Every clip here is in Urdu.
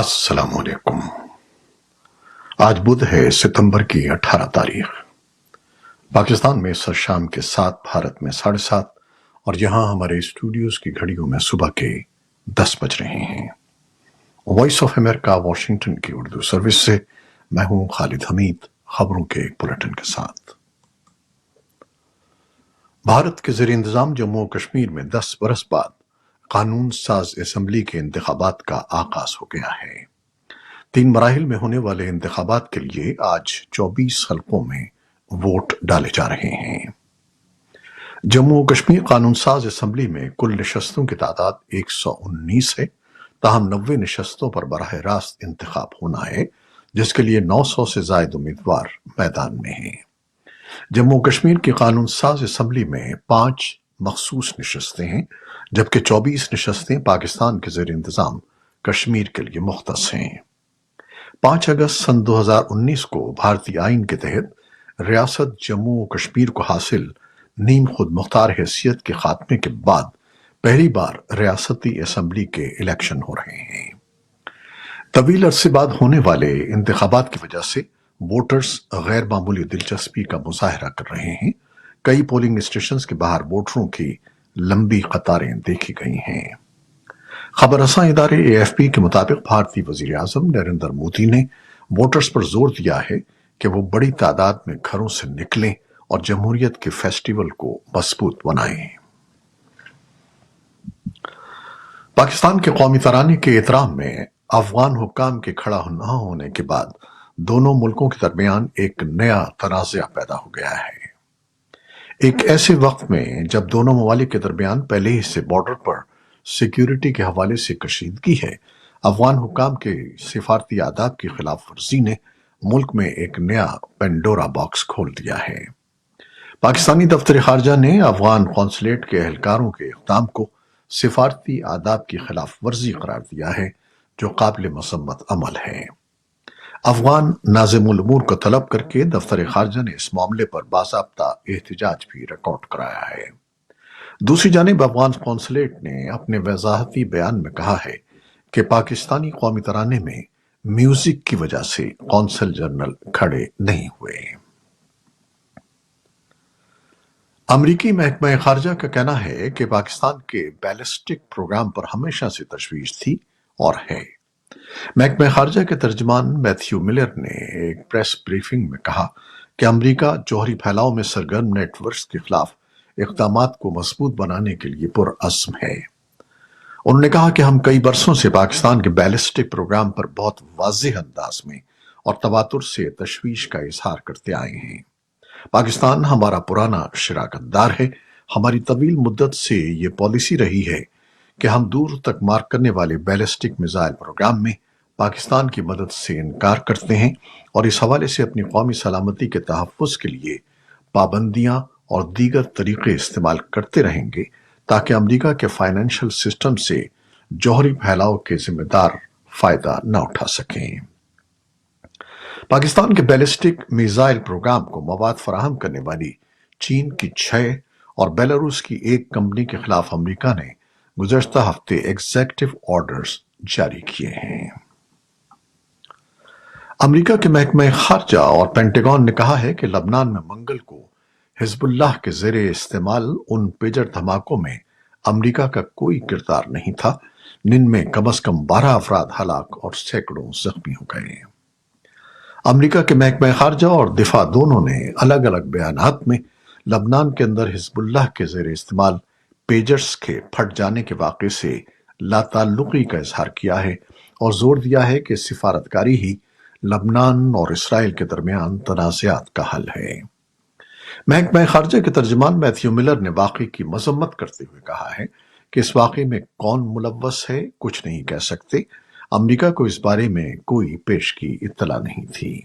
السلام علیکم۔ آج بدھ ہے، ستمبر کی 18 تاریخ۔ پاکستان میں سر شام کے 7، بھارت میں 7:30، اور یہاں ہمارے اسٹوڈیوز کی گھڑیوں میں صبح کے 10 بج رہے ہیں۔ وائس آف امریکہ واشنگٹن کی اردو سروس سے میں ہوں خالد حمید، خبروں کے ایک بلٹن کے ساتھ۔ بھارت کے زیر انتظام جموں و کشمیر میں 10 برس بعد قانون ساز اسمبلی کے انتخابات کا آغاز ہو گیا ہے۔ 3 مراحل میں ہونے والے انتخابات کے لیے آج 24 حلقوں میں ووٹ ڈالے جا رہے ہیں۔ جموں و کشمیر قانون ساز اسمبلی میں کل نشستوں کی تعداد 119 ہے، تاہم 90 نشستوں پر براہ راست انتخاب ہونا ہے، جس کے لیے 900 سے زائد امیدوار میدان میں ہیں۔ جموں و کشمیر کی قانون ساز اسمبلی میں 5 مخصوص نشستیں ہیں، جبکہ 24 نشستیں پاکستان کے زیر انتظام کشمیر کے لیے مختص ہیں۔ 5 اگست سن 2019 کو بھارتی آئین کے تحت ریاست جموں و کشمیر کو حاصل نیم خود مختار حیثیت کے خاتمے کے بعد پہلی بار ریاستی اسمبلی کے الیکشن ہو رہے ہیں۔ طویل عرصے بعد ہونے والے انتخابات کی وجہ سے ووٹرز غیر معمولی دلچسپی کا مظاہرہ کر رہے ہیں۔ کئی پولنگ اسٹیشنز کے باہر ووٹروں کی لمبی قطاریں دیکھی گئی ہیں۔ خبر رساں ادارے AFP کے مطابق بھارتی وزیر اعظم نریندر مودی نے ووٹرز پر زور دیا ہے کہ وہ بڑی تعداد میں گھروں سے نکلیں اور جمہوریت کے فیسٹیول کو مضبوط بنائیں۔ پاکستان کے قومی ترانے کے احترام میں افغان حکام کے کھڑا نہ ہونے کے بعد دونوں ملکوں کے درمیان ایک نیا تنازع پیدا ہو گیا ہے۔ ایک ایسے وقت میں جب دونوں ممالک کے درمیان پہلے ہی سے بارڈر پر سیکیورٹی کے حوالے سے کشیدگی ہے، افغان حکام کے سفارتی آداب کی خلاف ورزی نے ملک میں ایک نیا پینڈورا باکس کھول دیا ہے۔ پاکستانی دفتر خارجہ نے افغان قونصلیٹ کے اہلکاروں کے اقدام کو سفارتی آداب کی خلاف ورزی قرار دیا ہے، جو قابل مذمت عمل ہے۔ افغان ناظم الامور کو طلب کر کے دفتر خارجہ نے اس معاملے پر باضابطہ احتجاج بھی ریکارڈ کرایا ہے۔ دوسری جانب افغان قونصلیٹ نے اپنے وضاحتی بیان میں کہا ہے کہ پاکستانی قومی ترانے میں میوزک کی وجہ سے قونصل جنرل کھڑے نہیں ہوئے۔ امریکی محکمہ خارجہ کا کہنا ہے کہ پاکستان کے بیلسٹک پروگرام پر ہمیشہ سے تشویش تھی اور ہے۔ محکمہ خارجہ کے ترجمان میتھیو ملر نے ایک پریس بریفنگ میں کہا کہ امریکہ جوہری پھیلاؤ میں سرگرم نیٹ ورکس کے خلاف اقدامات کو مضبوط بنانے کے لیے پرعزم ہے۔ انہوں نے کہا کہ ہم کئی برسوں سے پاکستان کے بیلسٹک پروگرام پر بہت واضح انداز میں اور تواتر سے تشویش کا اظہار کرتے آئے ہیں۔ پاکستان ہمارا پرانا شراکت دار ہے۔ ہماری طویل مدت سے یہ پالیسی رہی ہے کہ ہم دور تک مار کرنے والے بیلسٹک میزائل پروگرام میں پاکستان کی مدد سے انکار کرتے ہیں اور اس حوالے سے اپنی قومی سلامتی کے تحفظ کے لیے پابندیاں اور دیگر طریقے استعمال کرتے رہیں گے تاکہ امریکہ کے فائنینشل سسٹم سے جوہری پھیلاؤ کے ذمہ دار فائدہ نہ اٹھا سکیں۔ پاکستان کے بیلسٹک میزائل پروگرام کو مواد فراہم کرنے والی چین کی 6 اور بیلاروس کی 1 کمپنی کے خلاف امریکہ نے گزشتہ ہفتے ایگزیکٹو آرڈرز جاری کیے ہیں۔ امریکہ کے محکمہ خارجہ اور پینٹاگون نے کہا ہے کہ لبنان میں منگل کو حزب اللہ کے زیر استعمال ان پیجر دھماکوں میں امریکہ کا کوئی کردار نہیں تھا، جن میں کم از کم 12 افراد ہلاک اور سینکڑوں زخمی ہو گئے۔ امریکہ کے محکمہ خارجہ اور دفاع دونوں نے الگ الگ بیانات میں لبنان کے اندر حزب اللہ کے زیر استعمال پیجرز کے پھٹ جانے کے واقعے سے لاتعلقی کا اظہار کیا ہے اور زور دیا ہے کہ سفارتکاری ہی لبنان اور اسرائیل کے درمیان تنازعات کا حل ہے۔ محکمہ خارجہ کے ترجمان میتھیو ملر نے واقعے کی مذمت کرتے ہوئے کہا ہے کہ اس واقعے میں کون ملوث ہے کچھ نہیں کہہ سکتے۔ امریکہ کو اس بارے میں کوئی پیشگی اطلاع نہیں تھی۔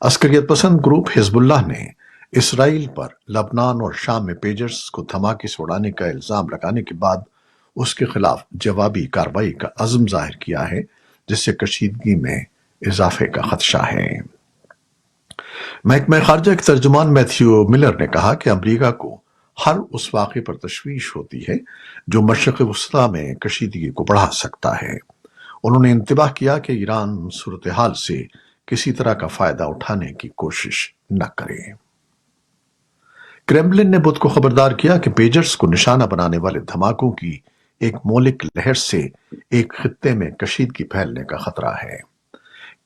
عسکریت پسند گروپ حزب اللہ نے اسرائیل پر لبنان اور شام میں پیجرز کو دھماکے سے اڑانے کا الزام لگانے کے بعد اس کے خلاف جوابی کارروائی کا عزم ظاہر کیا ہے، جس سے کشیدگی میں اضافے کا خدشہ ہے۔ محکمہ خارجہ کے ترجمان میتھیو ملر نے کہا کہ امریکہ کو ہر اس واقعے پر تشویش ہوتی ہے جو مشرق وسطیٰ میں کشیدگی کو بڑھا سکتا ہے۔ انہوں نے انتباہ کیا کہ ایران صورتحال سے کسی طرح کا فائدہ اٹھانے کی کوشش نہ کرے۔ کرملن نے بدھ کو خبردار کیا کہ پیجرز کو نشانہ بنانے والے دھماکوں کی ایک مولک لہر سے ایک خطے میں کشیدگی پھیلنے کا خطرہ ہے۔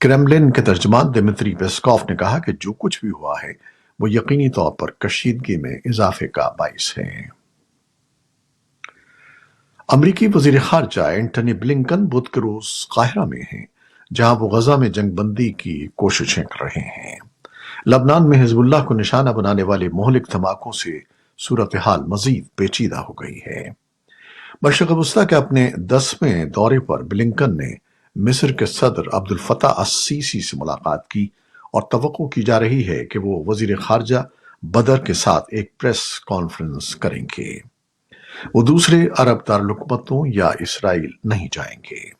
کرملن کے ترجمان دمتری پیسکوف نے کہا کہ جو کچھ بھی ہوا ہے وہ یقینی طور پر کشیدگی میں اضافے کا باعث ہے۔ امریکی وزیر خارجہ اینٹنی بلنکن بدھ کے روز قاہرہ میں ہیں، جہاں وہ غزہ میں جنگ بندی کی کوششیں کر رہے ہیں۔ لبنان میں حزب اللہ کو نشانہ بنانے والے مہلک دھماکوں سے صورتحال مزید پیچیدہ ہو گئی ہے۔ مشرق وسطیٰ کے اپنے 10ویں دورے پر بلنکن نے مصر کے صدر عبد الفتاح السیسی سے ملاقات کی اور توقع کی جا رہی ہے کہ وہ وزیر خارجہ بدر کے ساتھ ایک پریس کانفرنس کریں گے۔ وہ دوسرے عرب دارالحکومتوں یا اسرائیل نہیں جائیں گے۔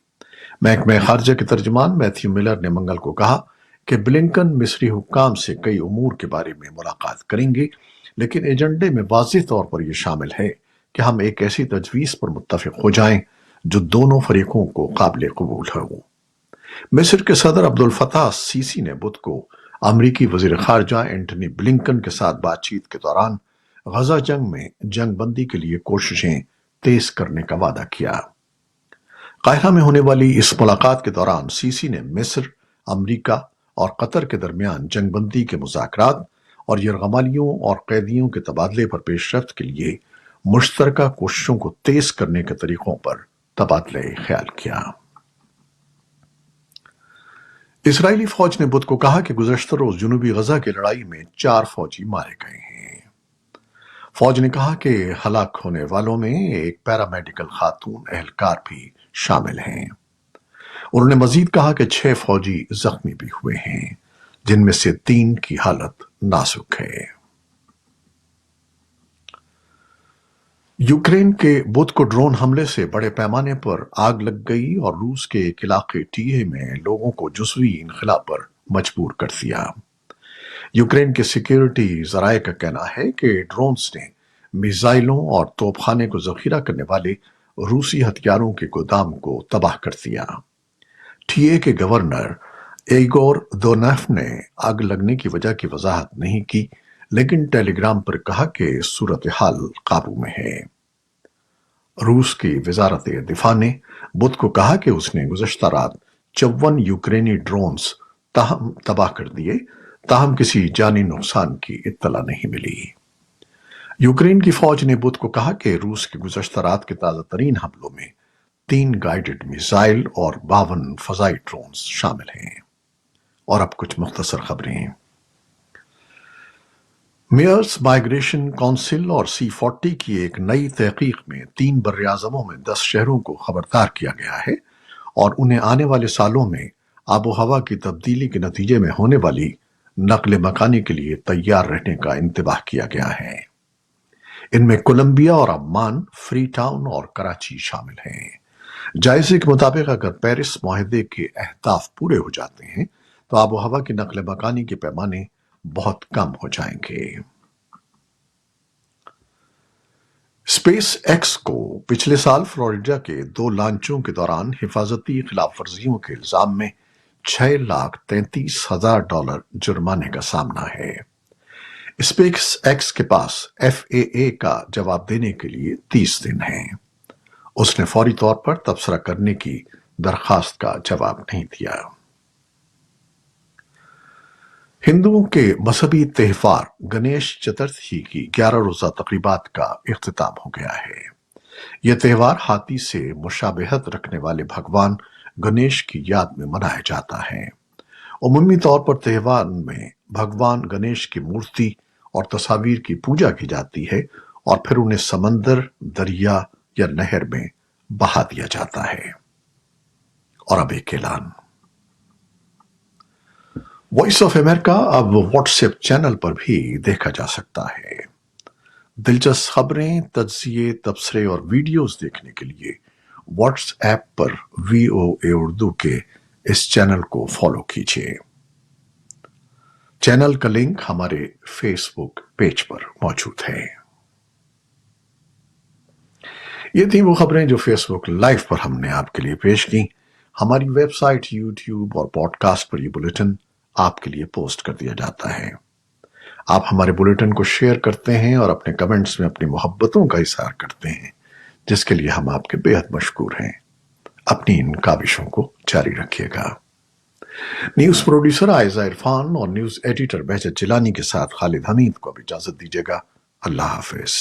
محکمہ خارجہ کے ترجمان میتھیو ملر نے منگل کو کہا کہ بلنکن مصری حکام سے کئی امور کے بارے میں ملاقات کریں گے، لیکن ایجنڈے میں واضح طور پر یہ شامل ہے کہ ہم ایک ایسی تجویز پر متفق ہو جائیں جو دونوں فریقوں کو قابل قبول ہو۔ مصر کے صدر عبد الفتاح السیسی نے بدھ کو امریکی وزیر خارجہ اینٹنی بلنکن کے ساتھ بات چیت کے دوران غزہ جنگ میں جنگ بندی کے لیے کوششیں تیز کرنے کا وعدہ کیا۔ قاہرہ میں ہونے والی اس ملاقات کے دوران سیسی نے مصر، امریکہ اور قطر کے درمیان جنگ بندی کے مذاکرات اور یرغمالیوں اور قیدیوں کے تبادلے پر پیش رفت کے لیے مشترکہ کوششوں کو تیز کرنے کے طریقوں پر تبادلہ خیال کیا۔ اسرائیلی فوج نے بدھ کو کہا کہ گزشتہ روز جنوبی غزہ کی لڑائی میں 4 فوجی مارے گئے ہیں۔ فوج نے کہا کہ ہلاک ہونے والوں میں ایک پیرامیڈیکل خاتون اہلکار بھی شامل ہیں۔ انہوں نے مزید کہا کہ 6 فوجی زخمی بھی ہوئے ہیں، جن میں سے 3 کی حالت نازک ہے۔ یوکرین کے بدھ کو ڈرون حملے سے بڑے پیمانے پر آگ لگ گئی اور روس کے ایک علاقے ٹیہے میں لوگوں کو جزوی انخلا پر مجبور کر دیا۔ یوکرین کے سیکیورٹی ذرائع کا کہنا ہے کہ ڈرونز نے میزائلوں اور توپ خانے کو ذخیرہ کرنے والے روسی ہتھیاروں کے گودام کو تباہ کر دیا۔ ٹیہے کے گورنر ایگور دونیف نے آگ لگنے کی وجہ کی وضاحت نہیں کی، لیکن ٹیلی گرام پر کہا کہ صورتحال قابو میں ہے۔ روس کی وزارت دفاع نے بدھ کو کہا کہ اس نے گزشتہ رات 54 یوکرینی ڈرونز تباہ کر دیے، تاہم کسی جانی نقصان کی اطلاع نہیں ملی۔ یوکرین کی فوج نے بدھ کو کہا کہ روس کے گزشتہ رات کے تازہ ترین حملوں میں 3 گائیڈڈ میزائل اور 52 فضائی ڈرونز شامل ہیں۔ اور اب کچھ مختصر خبریں۔ میئرز مائیگریشن کونسل اور C40 کی ایک نئی تحقیق میں 3 براعظموں میں 10 شہروں کو خبردار کیا گیا ہے اور انہیں آنے والے سالوں میں آب و ہوا کی تبدیلی کے نتیجے میں ہونے والی نقل مکانی کے لیے تیار رہنے کا انتباہ کیا گیا ہے۔ ان میں کولمبیا اور عمان، فری ٹاؤن اور کراچی شامل ہیں۔ جائزے کے مطابق اگر پیرس معاہدے کے اہداف پورے ہو جاتے ہیں تو آب و ہوا کی نقل مکانی کے پیمانے بہت کم ہو جائیں گے۔ اسپیس ایکس کو پچھلے سال فلوریڈا کے 2 لانچوں کے دوران حفاظتی خلاف ورزیوں کے الزام میں $6,33,000 جرمانے کا سامنا ہے۔ اسپیس ایکس کے پاس FAA کا جواب دینے کے لیے 30 دن ہیں۔ اس نے فوری طور پر تبصرہ کرنے کی درخواست کا جواب نہیں دیا۔ ہندوؤں کے مذہبی تہوار گنیش چترتھی کی 11 روزہ تقریبات کا اختتام ہو گیا ہے۔ یہ تہوار ہاتھی سے مشابہت رکھنے والے بھگوان گنیش کی یاد میں منایا جاتا ہے۔ عمومی طور پر تہوار میں بھگوان گنیش کی مورتی اور تصاویر کی پوجا کی جاتی ہے اور پھر انہیں سمندر، دریا یا نہر میں بہا دیا جاتا ہے۔ اور اب ایک اعلان۔ وائس آف امریکہ اب واٹس ایپ چینل پر بھی دیکھا جا سکتا ہے۔ دلچسپ خبریں، تجزیے، تبصرے اور ویڈیوز دیکھنے کے لیے واٹس ایپ پر VOA اردو کے اس چینل کو فالو کیجیے۔ چینل کا لنک ہمارے فیس بک پیج پر موجود ہے۔ یہ تھیں وہ خبریں جو فیس بک لائیو پر ہم نے آپ کے لیے پیش کی۔ ہماری ویب سائٹ، یوٹیوب اور پوڈ کاسٹ پر یہ بلیٹن آپ کے لیے پوسٹ کر دیا جاتا ہے۔ آپ ہمارے بلیٹن کو شیئر کرتے ہیں اور اپنے کمنٹس میں اپنی محبتوں کا اظہار کرتے ہیں، جس کے لیے ہم آپ کے بے حد مشکور ہیں۔ اپنی ان کاوشوں کو جاری رکھیے گا۔ نیوز پروڈیوسر عائزہ عرفان اور نیوز ایڈیٹر بہجت جیلانی کے ساتھ خالد حمید کو اب اجازت دیجیے گا۔ اللہ حافظ۔